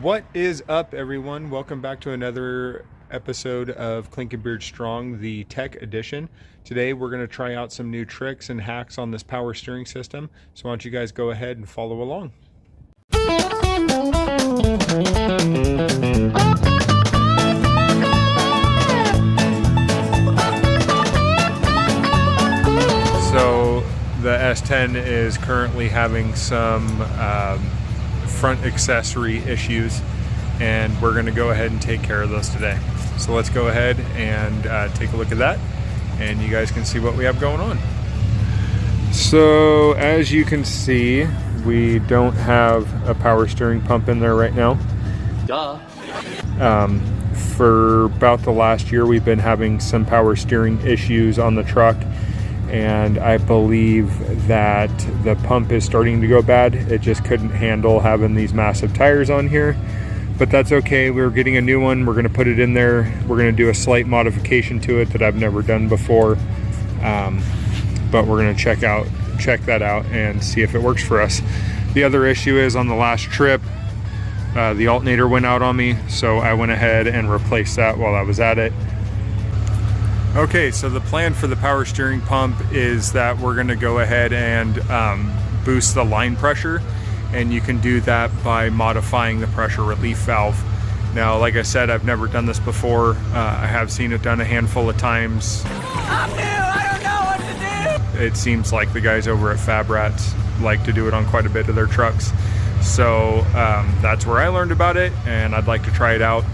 What is up, everyone? Welcome back to another episode of Clinkin' Beard Strong, the tech edition. Today we're going to try out some new tricks and hacks on this power steering system. So why don't you guys go ahead and follow along. So the S10 is currently having some front accessory issues, and we're going to go ahead and take care of those today. So let's go ahead and take a look at that, and you guys can see what we have going on. So as you can see, we don't have a power steering pump in there right now. Duh. For about the last year, we've been having some power steering issues on the truck, and I believe that the pump is starting to go bad. It just couldn't handle having these massive tires on here, but that's okay. We're getting a new one. We're going to put it in there. We're going to do a slight modification to it that I've never done before, but we're going to check that out and see if it works for us. The other issue is on the last trip, the alternator went out on me, so I went ahead and replaced that while I was at it. Okay, so the plan for the power steering pump is that we're going to go ahead and boost the line pressure, and you can do that by modifying the pressure relief valve. Now, like I said, I've never done this before. I have seen it done a handful of times. I'm new, I don't know what to do! It seems like the guys over at Fab Rats like to do it on quite a bit of their trucks. So that's where I learned about it, and I'd like to try it out.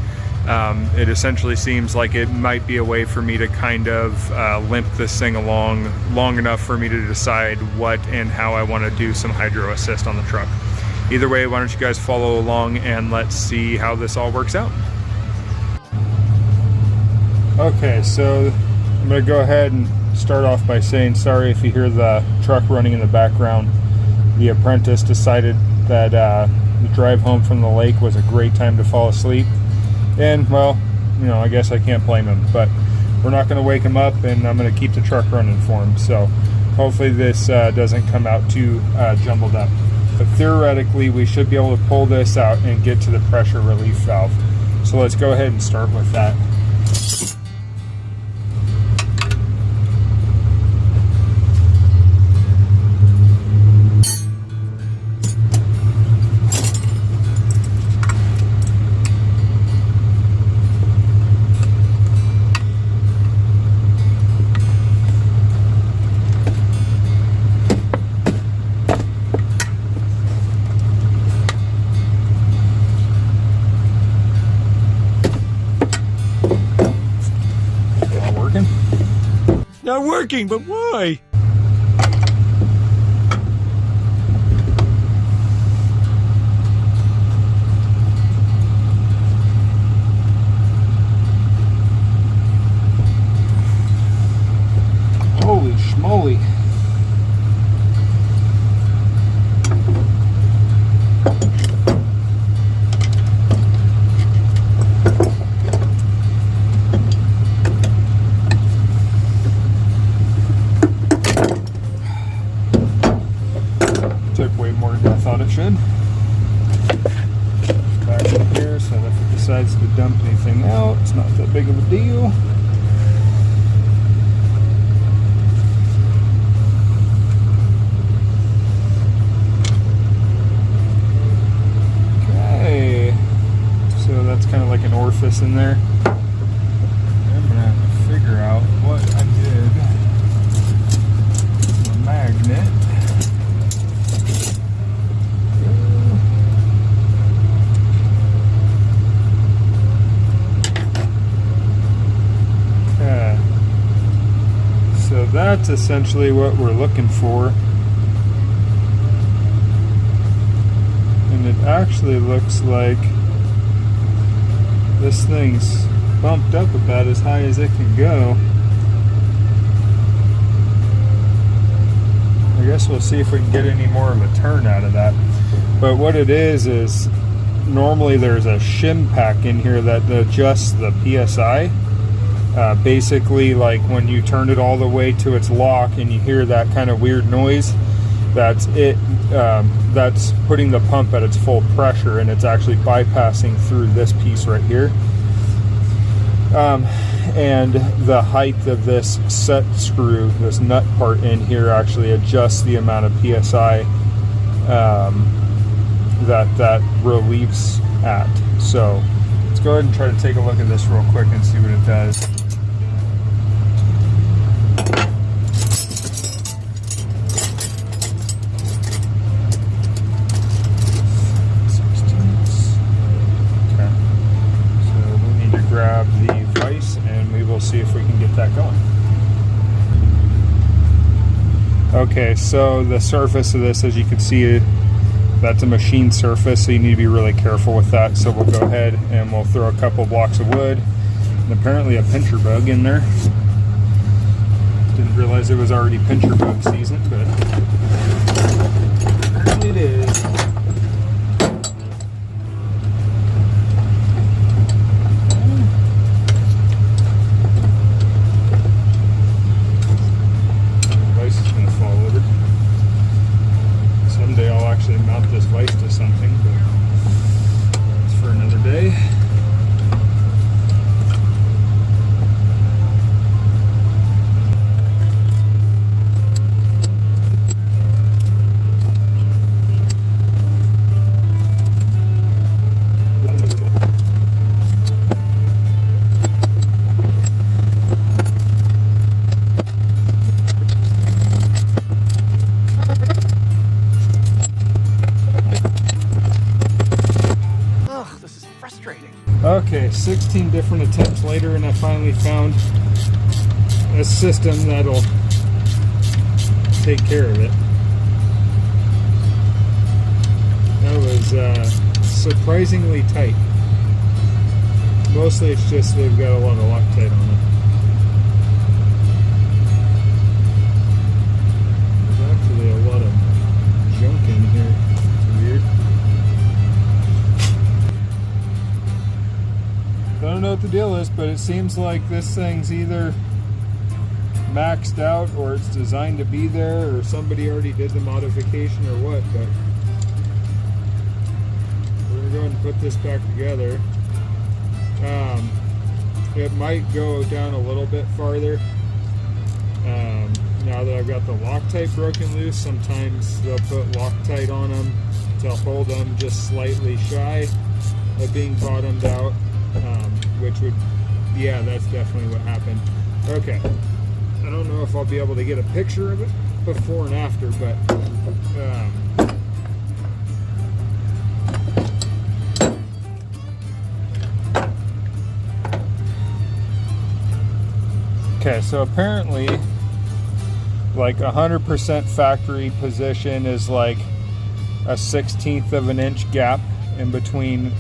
It essentially seems like it might be a way for me to kind of limp this thing along long enough for me to decide what and how I want to do some hydro assist on the truck. Either way, why don't you guys follow along and let's see how this all works out. Okay, so I'm going to go ahead and start off by saying sorry if you hear the truck running in the background. The apprentice decided that the drive home from the lake was a great time to fall asleep. And, well, you know, I guess I can't blame him, but we're not going to wake him up, and I'm going to keep the truck running for him. So hopefully this doesn't come out too jumbled up. But theoretically, we should be able to pull this out and get to the pressure relief valve. So let's go ahead and start with that. Not working, but why? Holy schmoly. Took way more than I thought it should. Back in here, so that if it decides to dump anything out, it's not that big of a deal. Okay, so that's kind of like an orifice in there. I'm gonna have to figure out what I did with the magnet. So that's essentially what we're looking for. And it actually looks like this thing's bumped up about as high as it can go. I guess we'll see if we can get any more of a turn out of that. But what it is normally there's a shim pack in here that adjusts the PSI. Basically, like when you turn it all the way to its lock and you hear that kind of weird noise, that's it. That's putting the pump at its full pressure, and it's actually bypassing through this piece right here. And the height of this set screw, this nut part in here, actually adjusts the amount of PSI that relieves at. So let's go ahead and try to take a look at this real quick and see what it does. Grab the vise and we will see if we can get that going. Okay, so the surface of this, as you can see, that's a machine surface, so you need to be really careful with that. So we'll go ahead and we'll throw a couple blocks of wood and apparently a pincher bug in there. Didn't realize it was already pincher bug season, but apparently it is. Someday I'll actually mount this vise to something, but it's for another day. Okay, 16 different attempts later, and I finally found a system that'll take care of it. That was surprisingly tight. Mostly it's just they've got a lot of Loctite on it. There's actually a lot of junk in here. It's weird. I don't know what the deal is, but it seems like this thing's either maxed out or it's designed to be there, or somebody already did the modification or what, but we're going to go ahead and put this back together. It might go down a little bit farther. Now that I've got the Loctite broken loose, sometimes they'll put Loctite on them to hold them just slightly shy of being bottomed out. Which would, yeah, that's definitely what happened. Okay, I don't know if I'll be able to get a picture of it before and after, but okay, so apparently like 100% factory position is like a 1/16 of an inch gap in between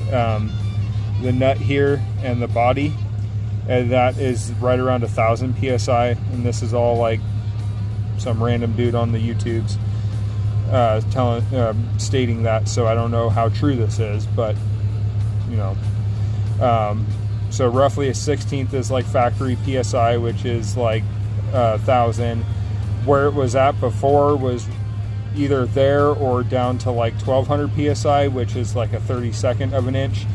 the nut here and the body, and that is right around 1,000 PSI, and this is all like some random dude on the YouTubes stating that, so I don't know how true this is, but you know, so roughly a 1/16 is like factory PSI, which is like 1,000. Where it was at before was either there or down to like 1,200 PSI, which is like a 32nd of an inch.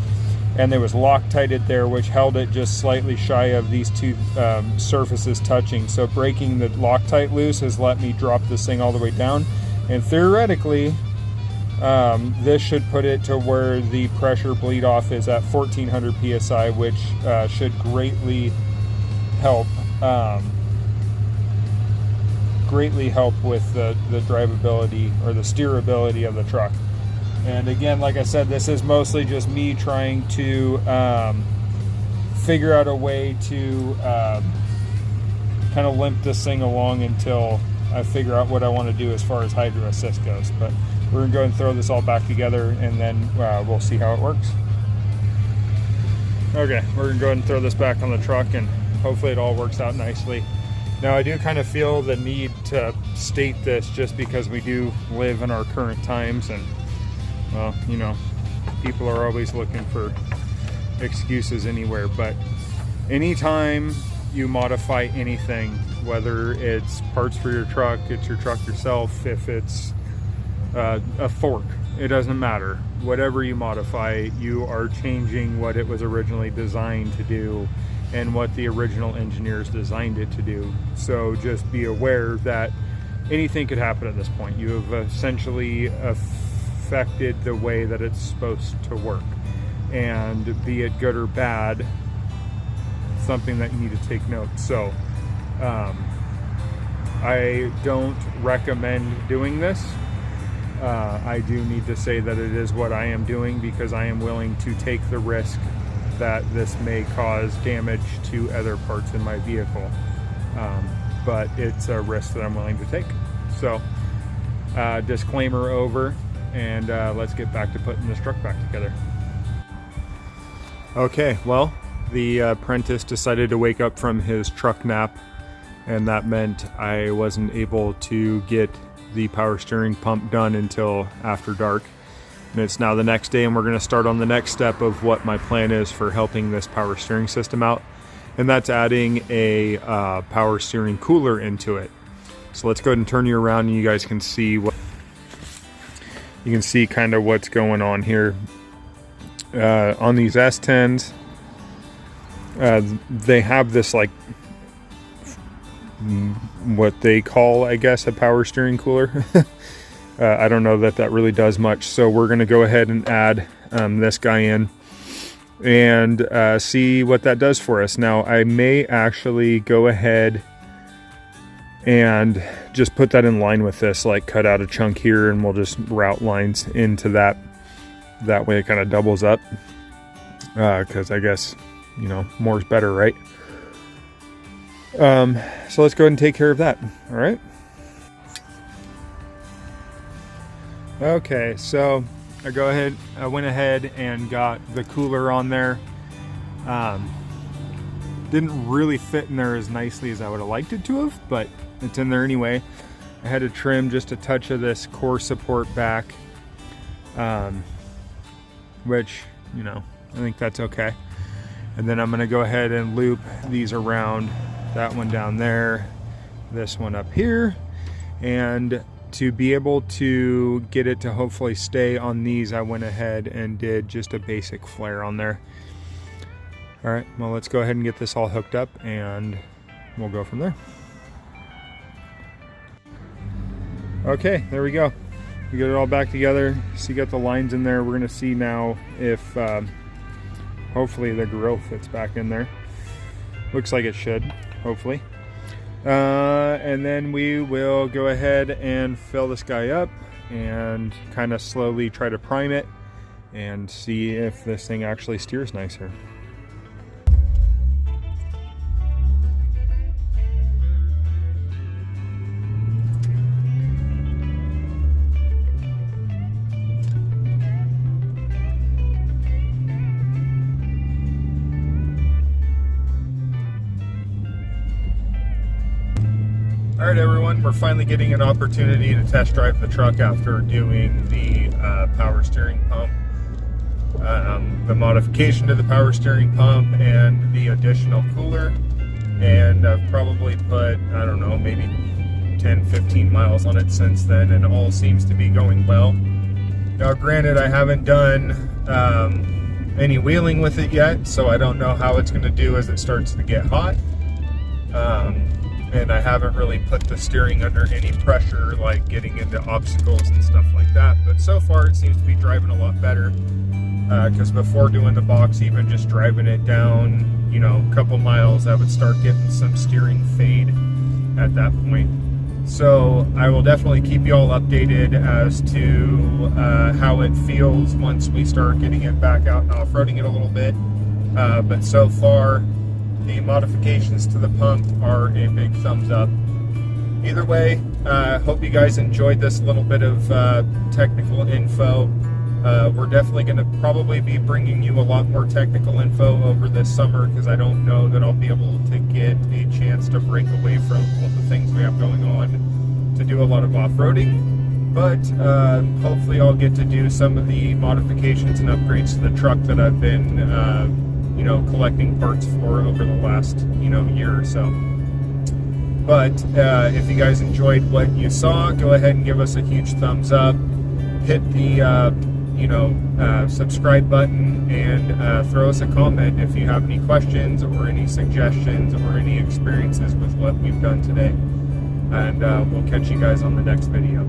And there was Loctited there, which held it just slightly shy of these two surfaces touching. So breaking the Loctite loose has let me drop this thing all the way down. And theoretically, this should put it to where the pressure bleed off is at 1,400 PSI, which should greatly help with the drivability or the steerability of the truck. And again, like I said, this is mostly just me trying to figure out a way to kind of limp this thing along until I figure out what I want to do as far as hydro assist goes. But we're going to go and throw this all back together, and then we'll see how it works. Okay, we're going to go ahead and throw this back on the truck, and hopefully it all works out nicely. Now, I do kind of feel the need to state this just because we do live in our current times, and well, you know, people are always looking for excuses anywhere, but anytime you modify anything, whether it's parts for your truck, it's your truck yourself, if it's a fork. It doesn't matter. Whatever you modify, you are changing what it was originally designed to do and what the original engineers designed it to do. So just be aware that anything could happen at this point. You have essentially affected the way that it's supposed to work. And be it good or bad, something that you need to take note. So I don't recommend doing this. I do need to say that it is what I am doing because I am willing to take the risk that this may cause damage to other parts in my vehicle. But it's a risk that I'm willing to take. So disclaimer over, and let's get back to putting this truck back together. Okay, well, the apprentice decided to wake up from his truck nap, and that meant I wasn't able to get the power steering pump done until after dark. And it's now the next day, and we're going to start on the next step of what my plan is for helping this power steering system out, and that's adding a power steering cooler into it. So let's go ahead and turn you around, and you guys can see what you can see kind of what's going on here. On these S10s, they have this like what they call, I guess, a power steering cooler. I don't know that that really does much, so we're going to go ahead and add this guy in and see what that does for us. Now, I may actually go ahead and just put that in line with this, like cut out a chunk here, and we'll just route lines into that. That way it kind of doubles up, because I guess, you know, more is better, right? So let's go ahead and take care of that. All right. Okay, so I went ahead and got the cooler on there. Didn't really fit in there as nicely as I would have liked it to have, but it's in there anyway. I had to trim just a touch of this core support back, which, you know, I think that's okay. And then I'm going to go ahead and loop these around, that one down there, this one up here, and to be able to get it to hopefully stay on these, I went ahead and did just a basic flare on there. All right, well, let's go ahead and get this all hooked up, and we'll go from there. Okay, there we go. We get it all back together. So you got the lines in there. We're gonna see now if hopefully the grill fits back in there. Looks like it should, hopefully. And then we will go ahead and fill this guy up and kind of slowly try to prime it and see if this thing actually steers nicer. Alright everyone, we're finally getting an opportunity to test drive the truck after doing the power steering pump. The modification to the power steering pump and the additional cooler. And I've probably put, I don't know, maybe 10-15 miles on it since then, and all seems to be going well. Now granted, I haven't done any wheeling with it yet, so I don't know how it's going to do as it starts to get hot. And I haven't really put the steering under any pressure, like getting into obstacles and stuff like that. But so far it seems to be driving a lot better. Because before doing the box, even just driving it down, you know, a couple miles, I would start getting some steering fade at that point. So I will definitely keep you all updated as to how it feels once we start getting it back out and off-roading it a little bit. But so far, the modifications to the pump are a big thumbs up. Either way, hope you guys enjoyed this little bit of technical info. We're definitely going to probably be bringing you a lot more technical info over this summer, because I don't know that I'll be able to get a chance to break away from all the things we have going on to do a lot of off-roading. But hopefully I'll get to do some of the modifications and upgrades to the truck that I've been you know, collecting parts for over the last, you know, year or so. But if you guys enjoyed what you saw, go ahead and give us a huge thumbs up. hit the subscribe button and throw us a comment if you have any questions or any suggestions or any experiences with what we've done today. And we'll catch you guys on the next video.